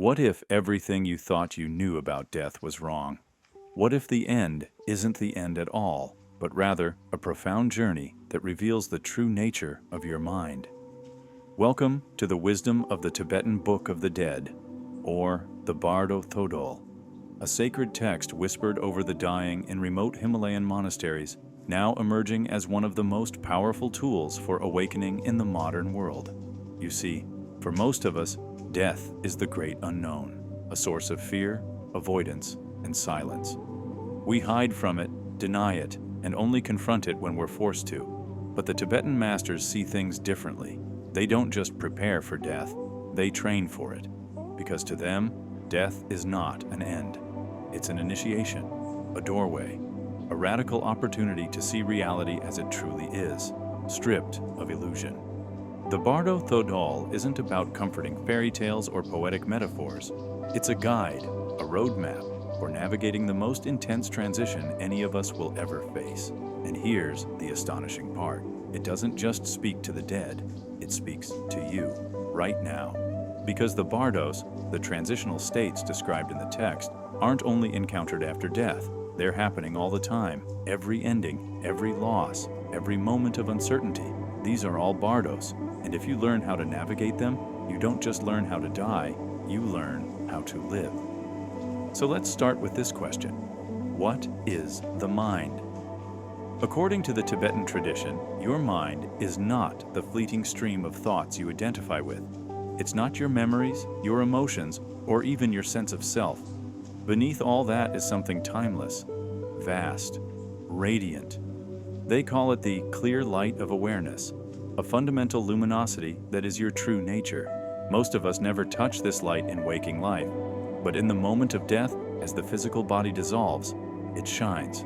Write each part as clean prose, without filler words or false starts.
What if everything you thought you knew about death was wrong? What if the end isn't the end at all, but rather a profound journey that reveals the true nature of your mind? Welcome to the wisdom of the Tibetan Book of the Dead, or the Bardo Thodol, a sacred text whispered over the dying in remote Himalayan monasteries, now emerging as one of the most powerful tools for awakening in the modern world. You see, for most of us, death is the great unknown, a source of fear, avoidance, and silence. We hide from it, deny it, and only confront it when we're forced to. But the Tibetan masters see things differently. They don't just prepare for death, they train for it. Because to them, death is not an end. It's an initiation, a doorway, a radical opportunity to see reality as it truly is, stripped of illusion. The Bardo Thodol isn't about comforting fairy tales or poetic metaphors. It's a guide, a roadmap for navigating the most intense transition any of us will ever face. And here's the astonishing part. It doesn't just speak to the dead, it speaks to you, right now. Because the bardos, the transitional states described in the text, aren't only encountered after death. They're happening all the time. Every ending, every loss, every moment of uncertainty. These are all bardos. And if you learn how to navigate them, you don't just learn how to die, you learn how to live. So let's start with this question. What is the mind? According to the Tibetan tradition, your mind is not the fleeting stream of thoughts you identify with. It's not your memories, your emotions, or even your sense of self. Beneath all that is something timeless, vast, radiant. They call it the clear light of awareness, a fundamental luminosity that is your true nature. Most of us never touch this light in waking life, but in the moment of death, as the physical body dissolves, it shines.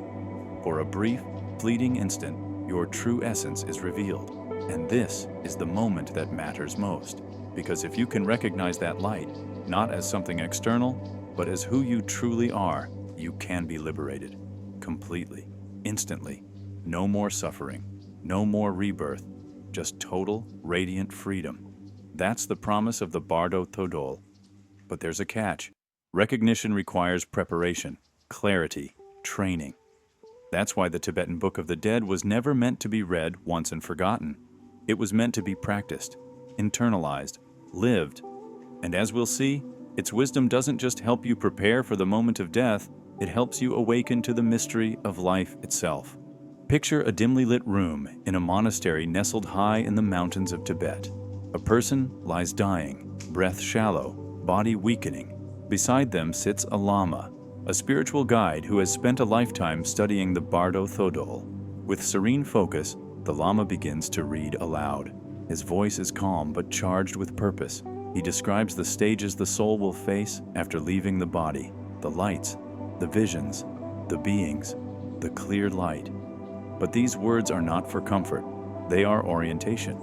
For a brief, fleeting instant, your true essence is revealed. And this is the moment that matters most. Because if you can recognize that light, not as something external, but as who you truly are, you can be liberated. Completely, instantly. No more suffering, no more rebirth, just total, radiant freedom. That's the promise of the Bardo Thodol. But there's a catch. Recognition requires preparation, clarity, training. That's why the Tibetan Book of the Dead was never meant to be read once and forgotten. It was meant to be practiced, internalized, lived. And as we'll see, its wisdom doesn't just help you prepare for the moment of death, it helps you awaken to the mystery of life itself. Picture a dimly lit room in a monastery nestled high in the mountains of Tibet. A person lies dying, breath shallow, body weakening. Beside them sits a Lama, a spiritual guide who has spent a lifetime studying the Bardo Thodol. With serene focus, the Lama begins to read aloud. His voice is calm but charged with purpose. He describes the stages the soul will face after leaving the body, the lights, the visions, the beings, the clear light. But these words are not for comfort. They are orientation.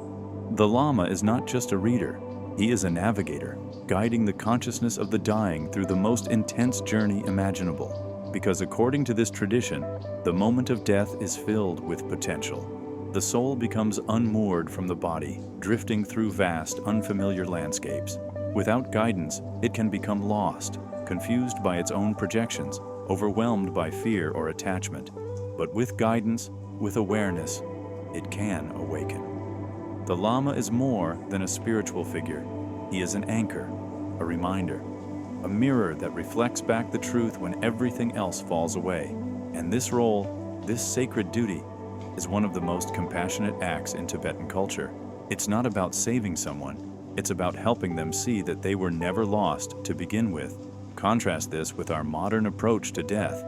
The Lama is not just a reader. He is a navigator, guiding the consciousness of the dying through the most intense journey imaginable. Because according to this tradition, the moment of death is filled with potential. The soul becomes unmoored from the body, drifting through vast, unfamiliar landscapes. Without guidance, it can become lost, confused by its own projections, overwhelmed by fear or attachment. But with guidance, with awareness, it can awaken. The Lama is more than a spiritual figure. He is an anchor, a reminder, a mirror that reflects back the truth when everything else falls away. And this role, this sacred duty, is one of the most compassionate acts in Tibetan culture. It's not about saving someone, it's about helping them see that they were never lost to begin with. Contrast this with our modern approach to death.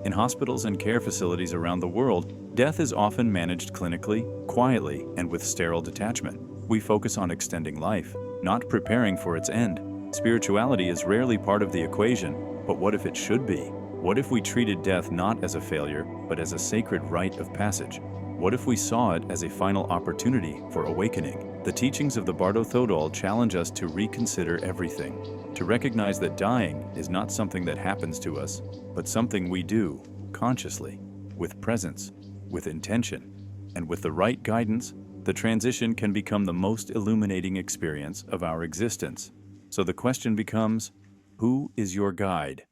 In hospitals and care facilities around the world, death is often managed clinically, quietly, and with sterile detachment. We focus on extending life, not preparing for its end. Spirituality is rarely part of the equation, but what if it should be? What if we treated death not as a failure, but as a sacred rite of passage? What if we saw it as a final opportunity for awakening? The teachings of the Bardo Thodol challenge us to reconsider everything, to recognize that dying is not something that happens to us, but something we do, consciously, with presence, with intention, and with the right guidance, the transition can become the most illuminating experience of our existence. So the question becomes, Who is your guide?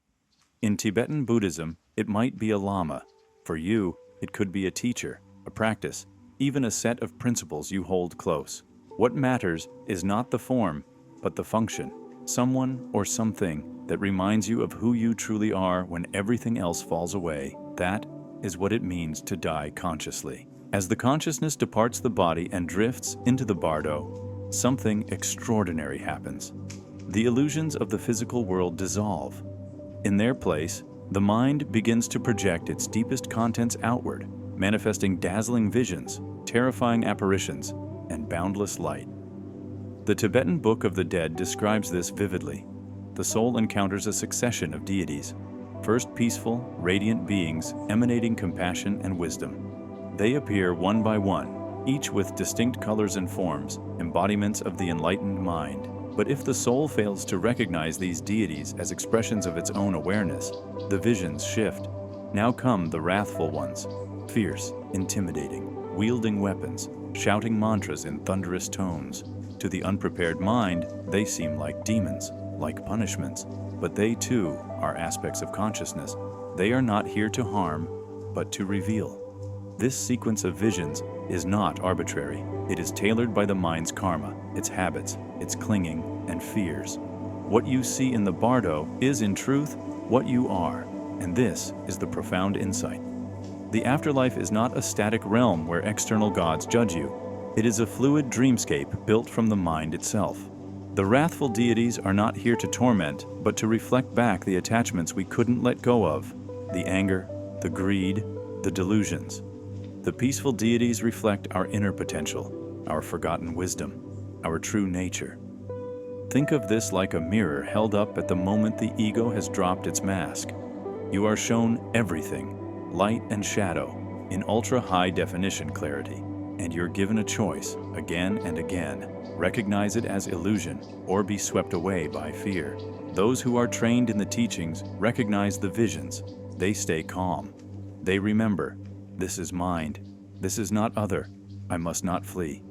In Tibetan Buddhism, it might be a Lama. For you, it could be a teacher, a practice, even a set of principles you hold close. What matters is not the form, but the function. Someone or something that reminds you of who you truly are when everything else falls away. That is what it means to die consciously. As the consciousness departs the body and drifts into the Bardo, something extraordinary happens. The illusions of the physical world dissolve. In their place, the mind begins to project its deepest contents outward, manifesting dazzling visions, terrifying apparitions, and boundless light. The Tibetan Book of the Dead describes this vividly. The soul encounters a succession of deities, first peaceful, radiant beings emanating compassion and wisdom. They appear one by one, each with distinct colors and forms, embodiments of the enlightened mind. But if the soul fails to recognize these deities as expressions of its own awareness, the visions shift. Now come the wrathful ones, fierce, intimidating, wielding weapons, shouting mantras in thunderous tones. To the unprepared mind, they seem like demons, like punishments, but they too are aspects of consciousness. They are not here to harm, but to reveal. This sequence of visions is not arbitrary. It is tailored by the mind's karma, its habits, its clinging, and fears. What you see in the Bardo is in truth what you are, and this is the profound insight. The afterlife is not a static realm where external gods judge you. It is a fluid dreamscape built from the mind itself. The wrathful deities are not here to torment, but to reflect back the attachments we couldn't let go of, the anger, the greed, the delusions. The peaceful deities reflect our inner potential, our forgotten wisdom, our true nature. Think of this like a mirror held up at the moment the ego has dropped its mask. You are shown everything, light and shadow, in ultra-high definition clarity, and you're given a choice, again and again. Recognize it as illusion or be swept away by fear. Those who are trained in the teachings recognize the visions. They stay calm. They remember, this is mind. This is not other. I must not flee.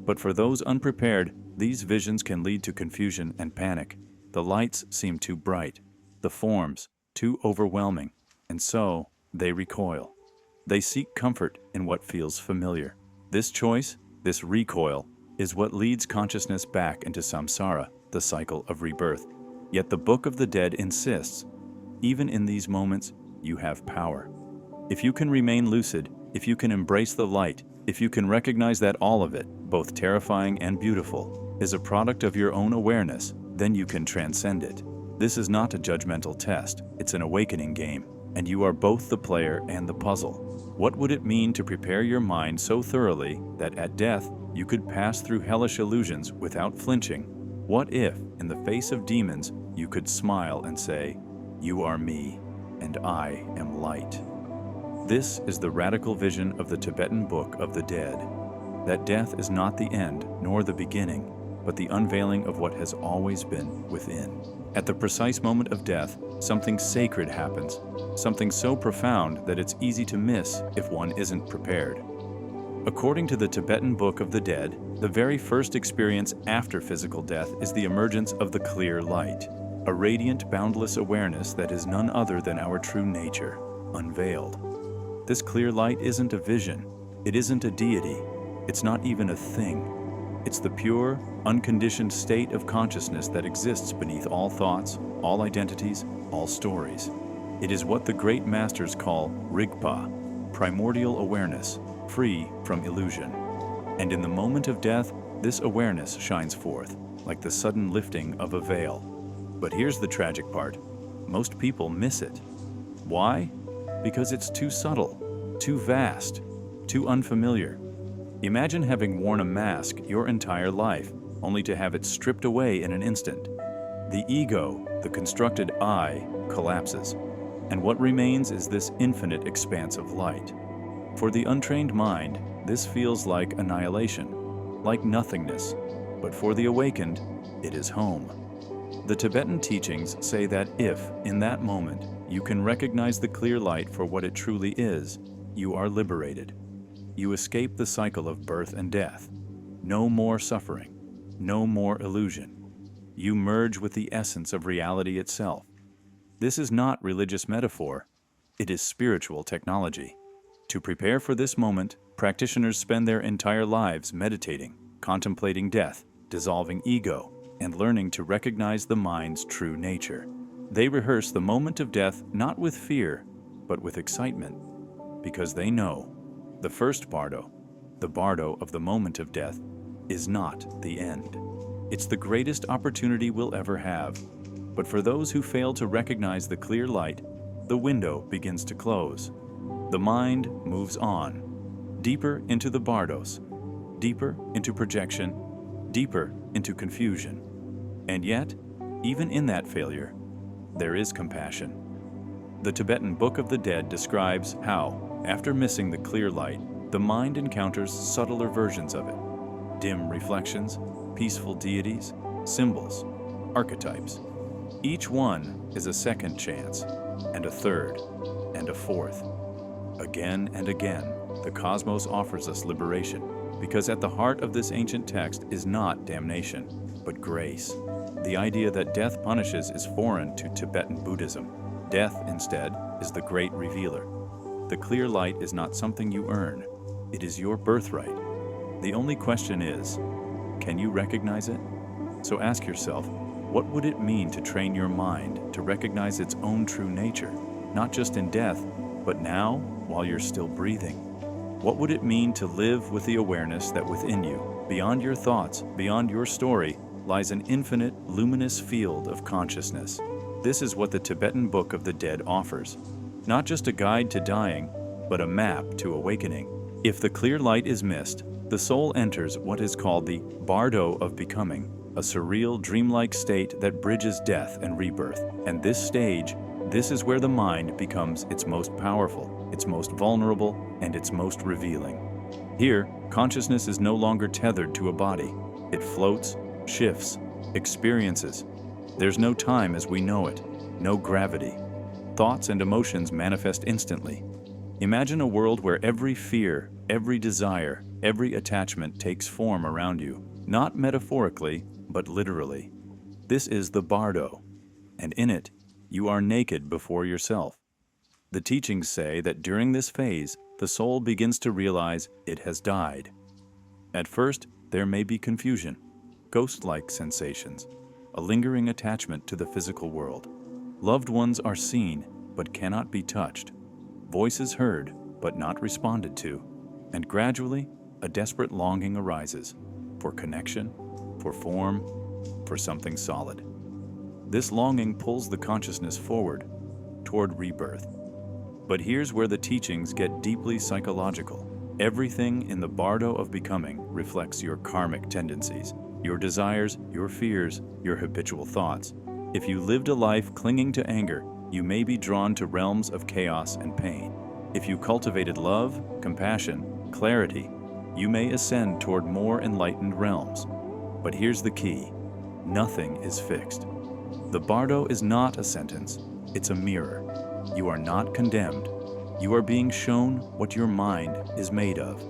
But for those unprepared, these visions can lead to confusion and panic. The lights seem too bright, the forms too overwhelming, and so they recoil. They seek comfort in what feels familiar. This choice, this recoil, is what leads consciousness back into samsara, the cycle of rebirth. Yet the Book of the Dead insists, even in these moments, you have power. If you can remain lucid, if you can embrace the light, if you can recognize that all of it, both terrifying and beautiful, is a product of your own awareness, then you can transcend it. This is not a judgmental test, it's an awakening game, and you are both the player and the puzzle. What would it mean to prepare your mind so thoroughly that at death you could pass through hellish illusions without flinching? What if, in the face of demons, you could smile and say, "You are me, and I am light"? This is the radical vision of the Tibetan Book of the Dead, that death is not the end nor the beginning, but the unveiling of what has always been within. At the precise moment of death, something sacred happens, something so profound that it's easy to miss if one isn't prepared. According to the Tibetan Book of the Dead, the very first experience after physical death is the emergence of the clear light, a radiant, boundless awareness that is none other than our true nature, unveiled. This clear light isn't a vision, it isn't a deity, it's not even a thing. It's the pure, unconditioned state of consciousness that exists beneath all thoughts, all identities, all stories. It is what the great masters call Rigpa, primordial awareness, free from illusion. And in the moment of death, this awareness shines forth, like the sudden lifting of a veil. But here's the tragic part. Most people miss it. Why? Because it's too subtle, too vast, too unfamiliar. Imagine having worn a mask your entire life, only to have it stripped away in an instant. The ego, the constructed I, collapses, and what remains is this infinite expanse of light. For the untrained mind, this feels like annihilation, like nothingness, but for the awakened, it is home. The Tibetan teachings say that if, in that moment, you can recognize the clear light for what it truly is, you are liberated. You escape the cycle of birth and death. No more suffering, no more illusion. you merge with the essence of reality itself. This is not religious metaphor, it is spiritual technology. To prepare for this moment, practitioners spend their entire lives meditating, contemplating death, dissolving ego, and learning to recognize the mind's true nature. They rehearse the moment of death not with fear, but with excitement, because they know the first bardo, the bardo of the moment of death, is not the end. It's the greatest opportunity we'll ever have. But for those who fail to recognize the clear light, the window begins to close. The mind moves on, deeper into the bardos, deeper into projection, deeper into confusion. And yet, even in that failure, there is compassion. The Tibetan Book of the Dead describes how, after missing the clear light, the mind encounters subtler versions of it. Dim reflections, peaceful deities, symbols, archetypes. Each one is a second chance, and a third, and a fourth. Again and again, the cosmos offers us liberation, because at the heart of this ancient text is not damnation, but grace. The idea that death punishes is foreign to Tibetan Buddhism. Death, instead, is the great revealer. The clear light is not something you earn. It is your birthright. The only question is, can you recognize it? So ask yourself, what would it mean to train your mind to recognize its own true nature, not just in death, but now, while you're still breathing? What would it mean to live with the awareness that within you, beyond your thoughts, beyond your story, lies an infinite, luminous field of consciousness? This is what the Tibetan Book of the Dead offers. Not just a guide to dying, but a map to awakening. If the clear light is missed, the soul enters what is called the Bardo of becoming, a surreal, dreamlike state that bridges death and rebirth. And this stage, this is where the mind becomes its most powerful, its most vulnerable, and its most revealing. Here, consciousness is no longer tethered to a body. It floats, shifts, experiences. There's no time as we know it, no gravity. Thoughts and emotions manifest instantly. Imagine a world where every fear, every desire, every attachment takes form around you, not metaphorically, but literally. This is the Bardo, and in it, you are naked before yourself. The teachings say that during this phase, the soul begins to realize it has died. At first, there may be confusion, ghost-like sensations, a lingering attachment to the physical world. Loved ones are seen, but cannot be touched. Voices heard, but not responded to. And gradually, a desperate longing arises for connection, for form, for something solid. This longing pulls the consciousness forward, toward rebirth. But here's where the teachings get deeply psychological. Everything in the Bardo of becoming reflects your karmic tendencies, your desires, your fears, your habitual thoughts. If you lived a life clinging to anger, you may be drawn to realms of chaos and pain. If you cultivated love, compassion, clarity, you may ascend toward more enlightened realms. But here's the key: nothing is fixed. The Bardo is not a sentence, it's a mirror. You are not condemned. You are being shown what your mind is made of.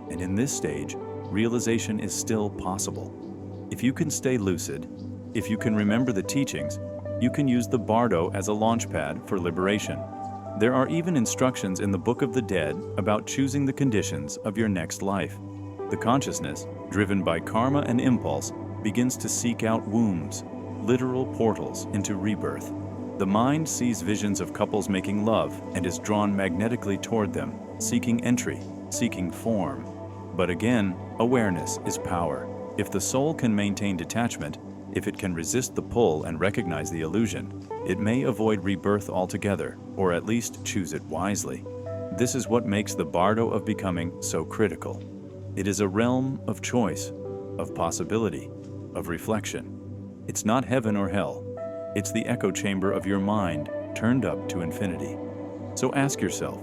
And in this stage, realization is still possible. If you can stay lucid, if you can remember the teachings, you can use the Bardo as a launchpad for liberation. There are even instructions in the Book of the Dead about choosing the conditions of your next life. The consciousness, driven by karma and impulse, begins to seek out wombs, literal portals into rebirth. The mind sees visions of couples making love and is drawn magnetically toward them, seeking entry, seeking form. But again, awareness is power. If the soul can maintain detachment, if it can resist the pull and recognize the illusion, it may avoid rebirth altogether, or at least choose it wisely. This is what makes the Bardo of becoming so critical. It is a realm of choice, of possibility, of reflection. It's not heaven or hell. It's the echo chamber of your mind, turned up to infinity. So ask yourself,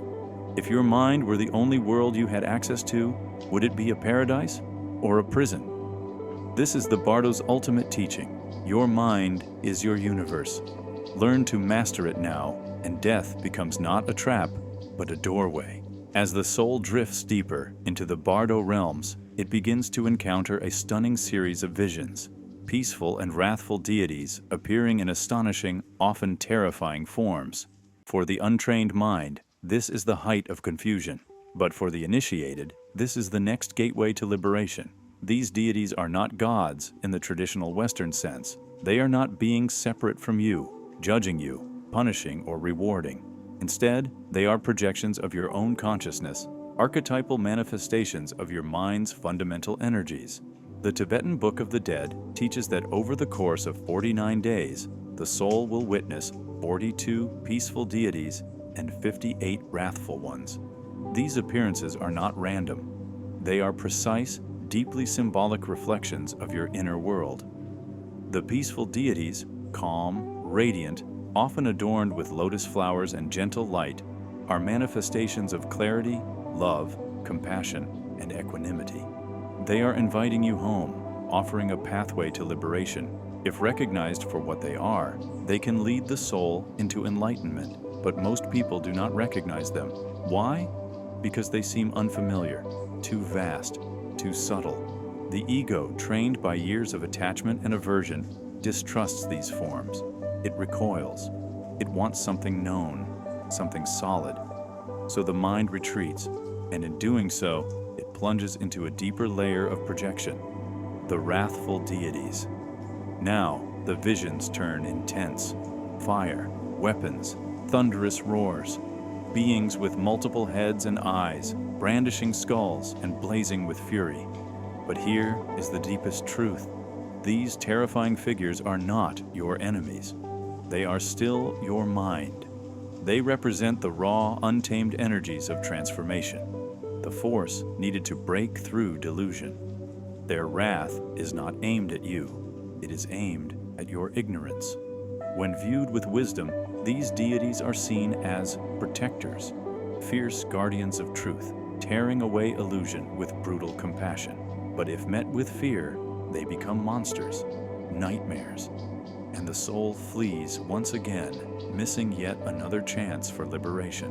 if your mind were the only world you had access to, would it be a paradise or a prison? This is the Bardo's ultimate teaching. Your mind is your universe. Learn to master it now, and death becomes not a trap, but a doorway. As the soul drifts deeper into the Bardo realms, it begins to encounter a stunning series of visions. peaceful and wrathful deities appearing in astonishing, often terrifying forms. For the untrained mind, this is the height of confusion. But for the initiated, this is the next gateway to liberation. These deities are not gods in the traditional Western sense. They are not beings separate from you, judging you, punishing, or rewarding. Instead, they are projections of your own consciousness, archetypal manifestations of your mind's fundamental energies. The Tibetan Book of the Dead teaches that over the course of 49 days, the soul will witness 42 peaceful deities and 58 wrathful ones. These appearances are not random. They are precise, deeply symbolic reflections of your inner world. The peaceful deities, calm, radiant, often adorned with lotus flowers and gentle light, are manifestations of clarity, love, compassion, and equanimity. They are inviting you home, offering a pathway to liberation. If recognized for what they are, they can lead the soul into enlightenment, but most people do not recognize them. Why? Because they seem unfamiliar, too vast, too subtle. The ego, trained by years of attachment and aversion, distrusts these forms. It recoils. It wants something known, something solid. So the mind retreats, and in doing so, it plunges into a deeper layer of projection, the wrathful deities. Now, the visions turn intense. Fire, weapons, thunderous roars, beings with multiple heads and eyes, brandishing skulls and blazing with fury. But here is the deepest truth. These terrifying figures are not your enemies. They are still your mind. They represent the raw, untamed energies of transformation, the force needed to break through delusion. Their wrath is not aimed at you. It is aimed at your ignorance. When viewed with wisdom, these deities are seen as protectors, fierce guardians of truth, tearing away illusion with brutal compassion. But if met with fear, they become monsters, nightmares, and the soul flees once again, missing yet another chance for liberation.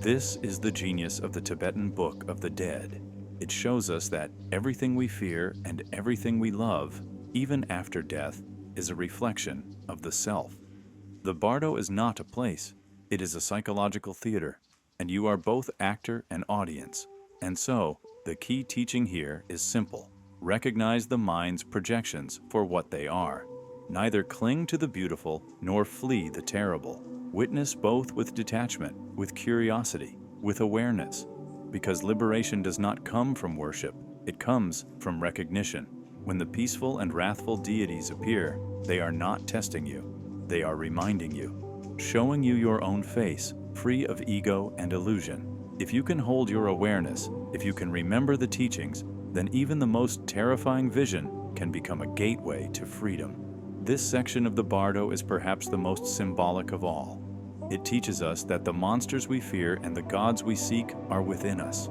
This is the genius of the Tibetan Book of the Dead. It shows us that everything we fear and everything we love, even after death, is a reflection of the self. The Bardo is not a place. It is a psychological theater, and you are both actor and audience. And so, the key teaching here is simple. Recognize the mind's projections for what they are. Neither cling to the beautiful nor flee the terrible. Witness both with detachment, with curiosity, with awareness. Because liberation does not come from worship, it comes from recognition. When the peaceful and wrathful deities appear, they are not testing you. They are reminding you, showing you your own face, free of ego and illusion. If you can hold your awareness, if you can remember the teachings, then even the most terrifying vision can become a gateway to freedom. This section of the Bardo is perhaps the most symbolic of all. It teaches us that the monsters we fear and the gods we seek are within us.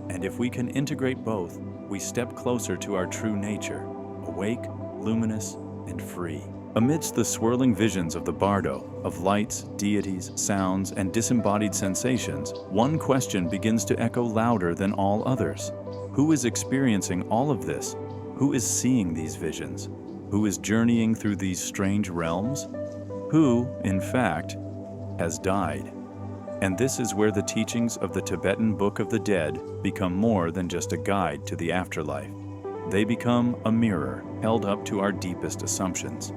And if we can integrate both, we step closer to our true nature, awake, luminous, and free. Amidst the swirling visions of the Bardo, of lights, deities, sounds, and disembodied sensations, one question begins to echo louder than all others. Who is experiencing all of this? Who is seeing these visions? Who is journeying through these strange realms? Who, in fact, has died? And this is where the teachings of the Tibetan Book of the Dead become more than just a guide to the afterlife. They become a mirror held up to our deepest assumptions.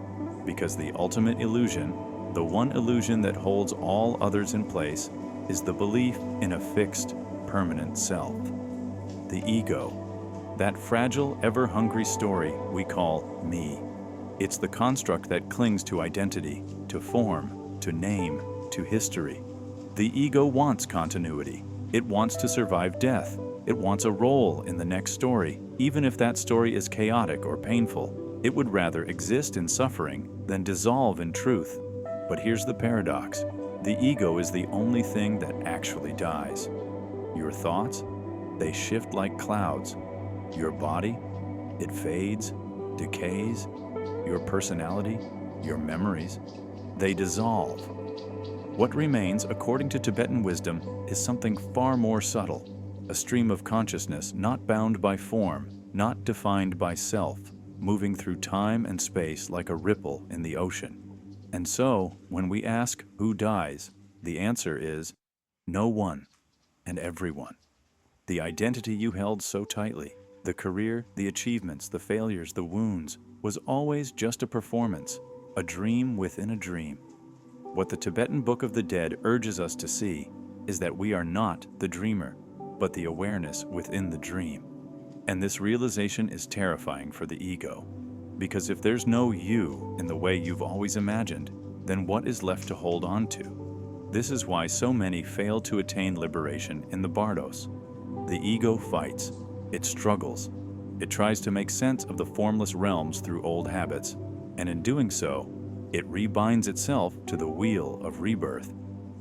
Because the ultimate illusion, the one illusion that holds all others in place, is the belief in a fixed, permanent self. The ego, that fragile, ever-hungry story we call me. It's the construct that clings to identity, to form, to name, to history. The ego wants continuity. It wants to survive death. It wants a role in the next story, even if that story is chaotic or painful. It would rather exist in suffering than dissolve in truth. But here's the paradox. The ego is the only thing that actually dies. Your thoughts, they shift like clouds. Your body, it fades, decays. Your personality, your memories, they dissolve. What remains, according to Tibetan wisdom, is something far more subtle, a stream of consciousness not bound by form, not defined by self. moving through time and space like a ripple in the ocean. And so, when we ask who dies, the answer is no one and everyone. The identity you held so tightly, the career, the achievements, the failures, the wounds, was always just a performance, a dream within a dream. What the Tibetan Book of the Dead urges us to see is that we are not the dreamer, but the awareness within the dream. And this realization is terrifying for the ego, because if there's no you in the way you've always imagined, then what is left to hold on to? This is why so many fail to attain liberation in the bardos. The ego fights, it struggles, it tries to make sense of the formless realms through old habits, and in doing so, it rebinds itself to the wheel of rebirth.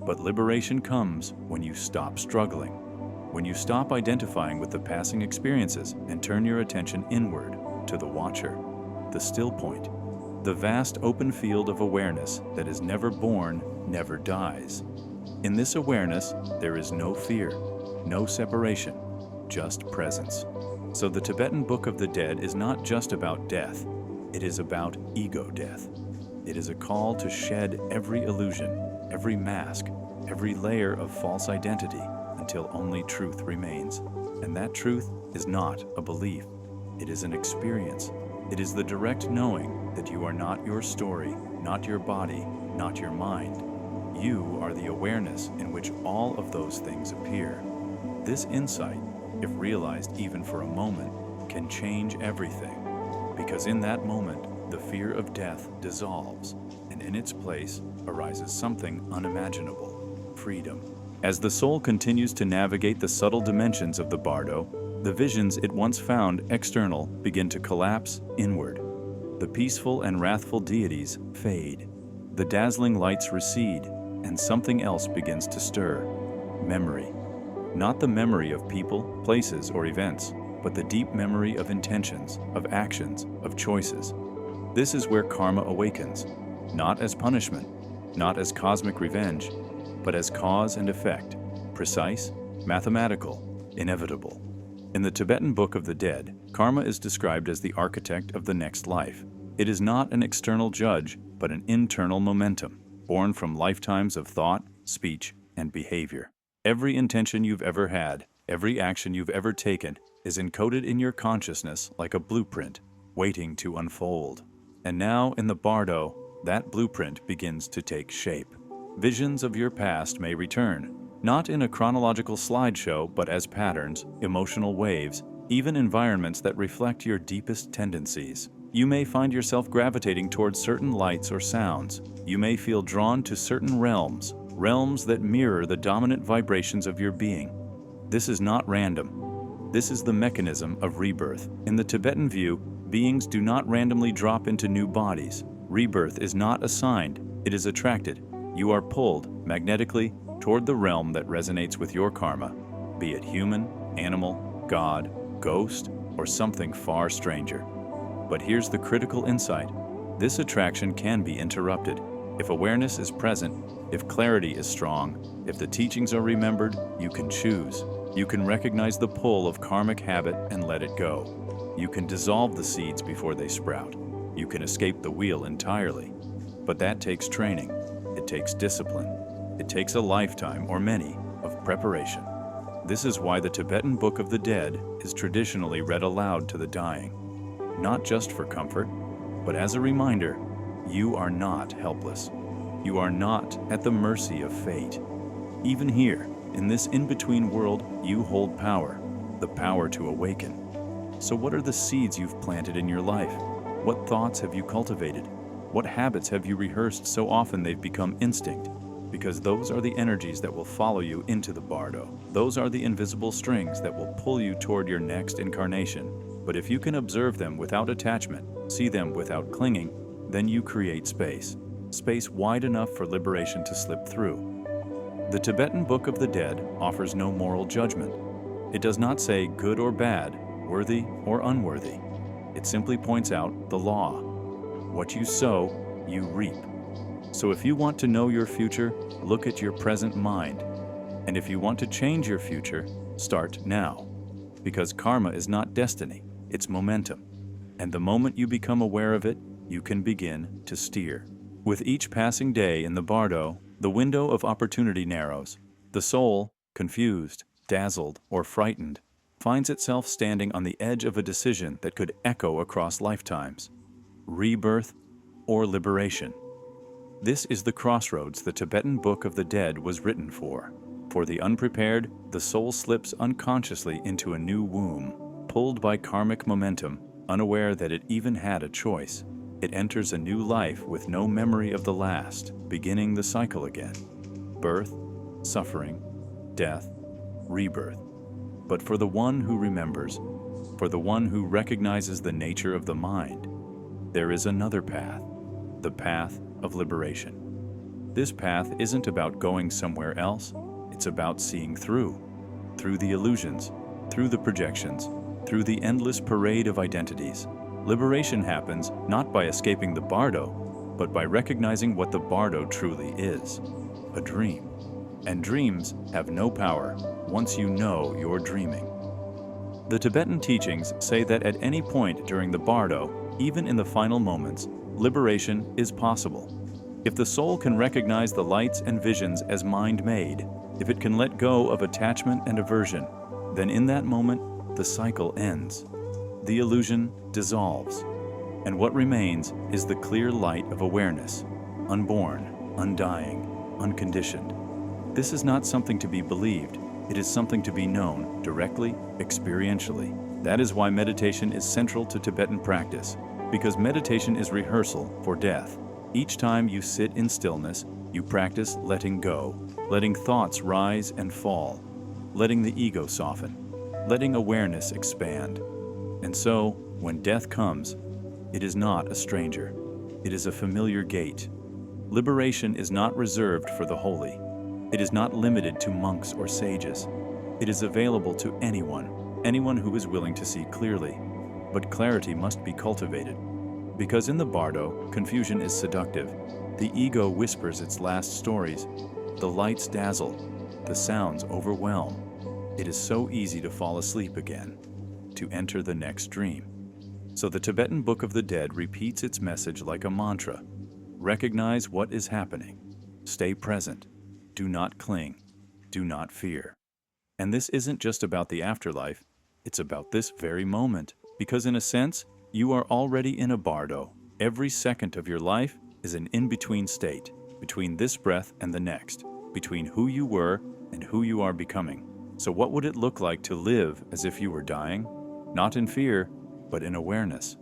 But liberation comes when you stop struggling, when you stop identifying with the passing experiences and turn your attention inward to the watcher, the still point, the vast open field of awareness that is never born, never dies. In this awareness, there is no fear, no separation, just presence. So the Tibetan Book of the Dead is not just about death, it is about ego death. It is a call to shed every illusion, every mask, every layer of false identity until only truth remains. And that truth is not a belief, it is an experience. It is the direct knowing that you are not your story, not your body, not your mind. You are the awareness in which all of those things appear. This insight, if realized even for a moment, can change everything. Because in that moment, the fear of death dissolves, and in its place arises something unimaginable: freedom. As the soul continues to navigate the subtle dimensions of the bardo, the visions it once found external begin to collapse inward. The peaceful and wrathful deities fade. The dazzling lights recede, and something else begins to stir: memory. Not the memory of people, places, or events, but the deep memory of intentions, of actions, of choices. This is where karma awakens, not as punishment, not as cosmic revenge, but as cause and effect, precise, mathematical, inevitable. In the Tibetan Book of the Dead, karma is described as the architect of the next life. It is not an external judge, but an internal momentum, born from lifetimes of thought, speech, and behavior. Every intention you've ever had, every action you've ever taken, is encoded in your consciousness like a blueprint, waiting to unfold. And now, in the bardo, that blueprint begins to take shape. Visions of your past may return, not in a chronological slideshow, but as patterns, emotional waves, even environments that reflect your deepest tendencies. You may find yourself gravitating towards certain lights or sounds. You may feel drawn to certain realms that mirror the dominant vibrations of your being. This is not random. This is the mechanism of rebirth. In the Tibetan view, beings do not randomly drop into new bodies. Rebirth is not assigned, it is attracted. You are pulled magnetically toward the realm that resonates with your karma, be it human, animal, God, ghost, or something far stranger. But here's the critical insight. This attraction can be interrupted. If awareness is present, if clarity is strong, if the teachings are remembered, you can choose. You can recognize the pull of karmic habit and let it go. You can dissolve the seeds before they sprout. You can escape the wheel entirely. But that takes training. It takes discipline. It takes a lifetime, or many, of preparation. This is why the Tibetan Book of the Dead is traditionally read aloud to the dying. Not just for comfort, but as a reminder, you are not helpless. You are not at the mercy of fate. Even here, in this in-between world, you hold power, the power to awaken. So what are the seeds you've planted in your life? What thoughts have you cultivated? What habits have you rehearsed so often they've become instinct? Because those are the energies that will follow you into the bardo. Those are the invisible strings that will pull you toward your next incarnation. But if you can observe them without attachment, see them without clinging, then you create space. Space wide enough for liberation to slip through. The Tibetan Book of the Dead offers no moral judgment. It does not say good or bad, worthy or unworthy. It simply points out the law. What you sow, you reap. So if you want to know your future, look at your present mind. And if you want to change your future, start now. Because karma is not destiny, it's momentum. And the moment you become aware of it, you can begin to steer. With each passing day in the Bardo, the window of opportunity narrows. The soul, confused, dazzled, or frightened, finds itself standing on the edge of a decision that could echo across lifetimes: rebirth or liberation. This is the crossroads the Tibetan Book of the Dead was written for. For the unprepared, the soul slips unconsciously into a new womb, pulled by karmic momentum, unaware that it even had a choice. It enters a new life with no memory of the last, beginning the cycle again. Birth, suffering, death, rebirth. But for the one who remembers, for the one who recognizes the nature of the mind, there is another path, the path of liberation. This path isn't about going somewhere else, it's about seeing through the illusions, through the projections, through the endless parade of identities. Liberation happens not by escaping the Bardo, but by recognizing what the Bardo truly is: a dream. And dreams have no power once you know you're dreaming. The Tibetan teachings say that at any point during the Bardo, even in the final moments, liberation is possible. If the soul can recognize the lights and visions as mind-made, if it can let go of attachment and aversion, then in that moment, the cycle ends. The illusion dissolves, and what remains is the clear light of awareness, unborn, undying, unconditioned. This is not something to be believed, it is something to be known directly, experientially. That is why meditation is central to Tibetan practice, because meditation is rehearsal for death. Each time you sit in stillness, you practice letting go, letting thoughts rise and fall, letting the ego soften, letting awareness expand. And so, when death comes, it is not a stranger. It is a familiar gate. Liberation is not reserved for the holy. It is not limited to monks or sages. It is available to anyone who is willing to see clearly. But clarity must be cultivated. Because in the Bardo, confusion is seductive. The ego whispers its last stories. The lights dazzle. The sounds overwhelm. It is so easy to fall asleep again, to enter the next dream. So the Tibetan Book of the Dead repeats its message like a mantra. Recognize what is happening. Stay present. Do not cling. Do not fear. And this isn't just about the afterlife, it's about this very moment. Because in a sense, you are already in a Bardo. Every second of your life is an in-between state, between this breath and the next, between who you were and who you are becoming. So what would it look like to live as if you were dying? Not in fear, but in awareness.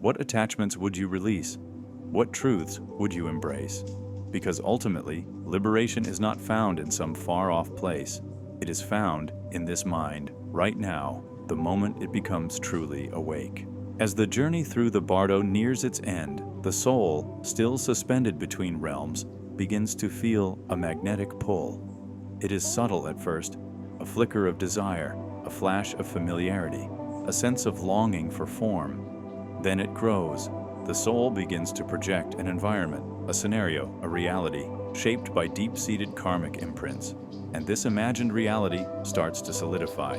What attachments would you release? What truths would you embrace? Because ultimately, liberation is not found in some far-off place. It is found in this mind, right now, the moment it becomes truly awake. As the journey through the Bardo nears its end, the soul, still suspended between realms, begins to feel a magnetic pull. It is subtle at first, a flicker of desire, a flash of familiarity, a sense of longing for form. Then it grows. The soul begins to project an environment, a scenario, a reality, shaped by deep-seated karmic imprints. And this imagined reality starts to solidify.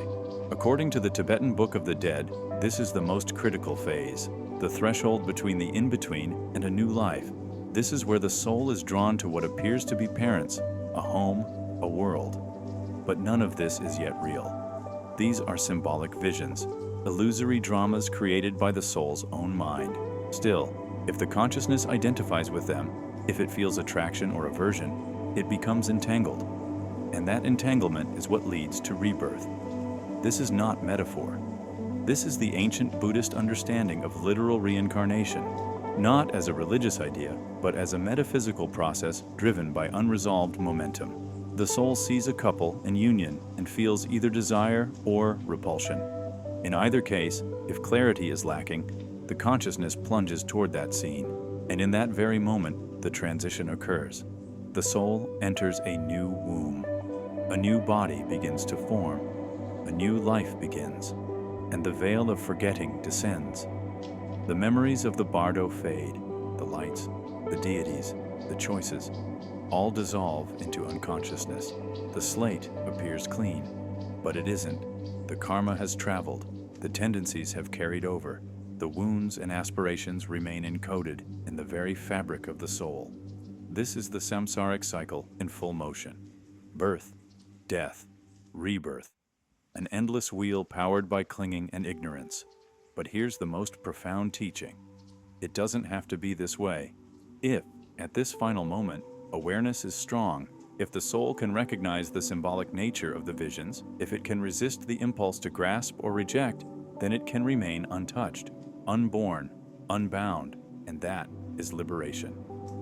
According to the Tibetan Book of the Dead, this is the most critical phase, the threshold between the in-between and a new life. This is where the soul is drawn to what appears to be parents, a home, a world. But none of this is yet real. These are symbolic visions, illusory dramas created by the soul's own mind. Still, if the consciousness identifies with them, if it feels attraction or aversion, it becomes entangled. And that entanglement is what leads to rebirth. This is not metaphor. This is the ancient Buddhist understanding of literal reincarnation, not as a religious idea, but as a metaphysical process driven by unresolved momentum. The soul sees a couple in union and feels either desire or repulsion. In either case, if clarity is lacking, the consciousness plunges toward that scene, and in that very moment, the transition occurs. The soul enters a new womb. A new body begins to form. A new life begins, and the veil of forgetting descends. The memories of the Bardo fade, the lights, the deities, the choices, all dissolve into unconsciousness. The slate appears clean, but it isn't. The karma has traveled, the tendencies have carried over, The wounds and aspirations remain encoded in the very fabric of the soul. This is the samsaric cycle in full motion. Birth, death, rebirth. An endless wheel powered by clinging and ignorance. But here's the most profound teaching. It doesn't have to be this way. If, at this final moment, awareness is strong, if the soul can recognize the symbolic nature of the visions, if it can resist the impulse to grasp or reject, then it can remain untouched, unborn, unbound, and that is liberation.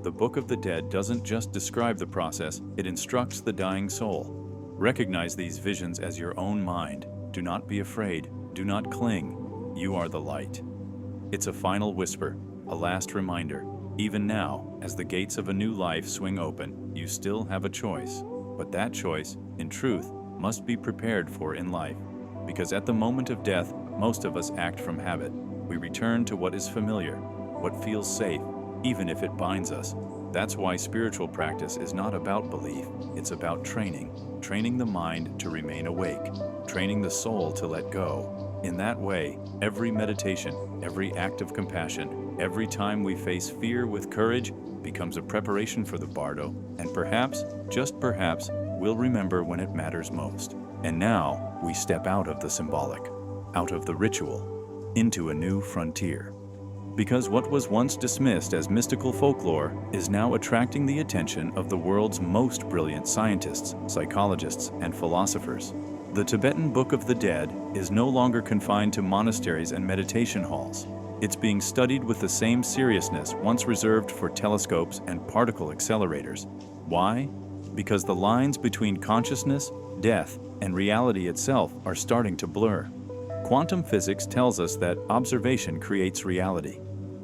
The Book of the Dead doesn't just describe the process, it instructs the dying soul. Recognize these visions as your own mind. Do not be afraid. Do not cling. You are the light. It's a final whisper, a last reminder. Even now, as the gates of a new life swing open, you still have a choice. But that choice, in truth, must be prepared for in life. Because at the moment of death, most of us act from habit. We return to what is familiar, what feels safe, even if it binds us. That's why spiritual practice is not about belief, it's about training. Training the mind to remain awake, training the soul to let go. In that way, every meditation, every act of compassion, every time we face fear with courage becomes a preparation for the Bardo, and perhaps, just perhaps, we'll remember when it matters most. And now, we step out of the symbolic, out of the ritual, into a new frontier. Because what was once dismissed as mystical folklore is now attracting the attention of the world's most brilliant scientists, psychologists, and philosophers. The Tibetan Book of the Dead is no longer confined to monasteries and meditation halls. It's being studied with the same seriousness once reserved for telescopes and particle accelerators. Why? Because the lines between consciousness, death, and reality itself are starting to blur. Quantum physics tells us that observation creates reality.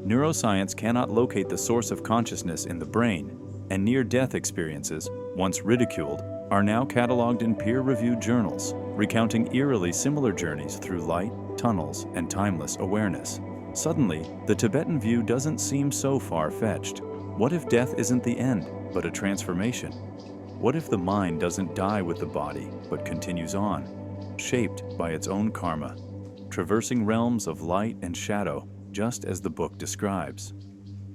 Neuroscience cannot locate the source of consciousness in the brain, and near-death experiences, once ridiculed, are now cataloged in peer-reviewed journals, recounting eerily similar journeys through light, tunnels, and timeless awareness. Suddenly, the Tibetan view doesn't seem so far-fetched. What if death isn't the end, but a transformation? What if the mind doesn't die with the body, but continues on, shaped by its own karma, traversing realms of light and shadow, just as the book describes?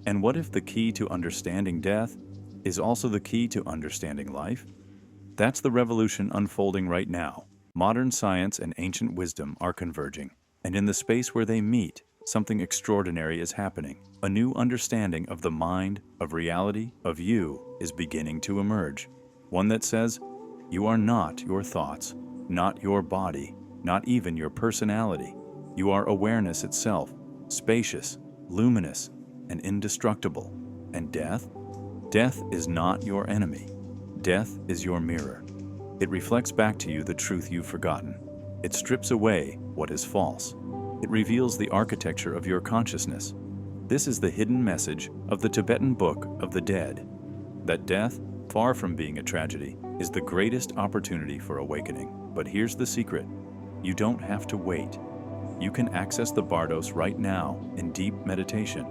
And what if the key to understanding death is also the key to understanding life? That's the revolution unfolding right now. Modern science and ancient wisdom are converging, and in the space where they meet, something extraordinary is happening. A new understanding of the mind, of reality, of you is beginning to emerge. One that says, you are not your thoughts, not your body, not even your personality. You are awareness itself, spacious, luminous, and indestructible. And death? Death is not your enemy. Death is your mirror. It reflects back to you the truth you've forgotten. It strips away what is false. It reveals the architecture of your consciousness. This is the hidden message of the Tibetan Book of the Dead. That death, far from being a tragedy, is the greatest opportunity for awakening. But here's the secret. You don't have to wait. You can access the bardos right now in deep meditation,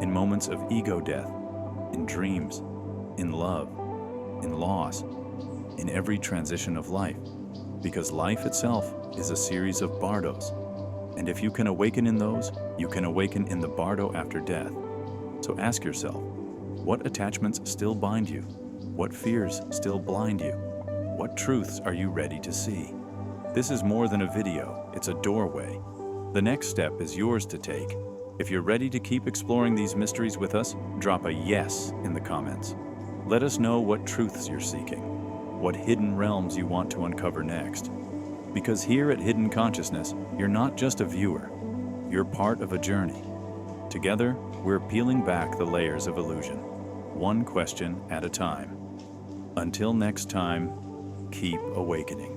in moments of ego death, in dreams, in love, in loss, in every transition of life. Because life itself is a series of bardos. And if you can awaken in those, you can awaken in the bardo after death. So ask yourself, what attachments still bind you? What fears still blind you? What truths are you ready to see? This is more than a video, it's a doorway. The next step is yours to take. If you're ready to keep exploring these mysteries with us, drop a yes in the comments. Let us know what truths you're seeking, what hidden realms you want to uncover next. Because here at Hidden Consciousness, you're not just a viewer, you're part of a journey. Together, we're peeling back the layers of illusion, one question at a time. Until next time, keep awakening.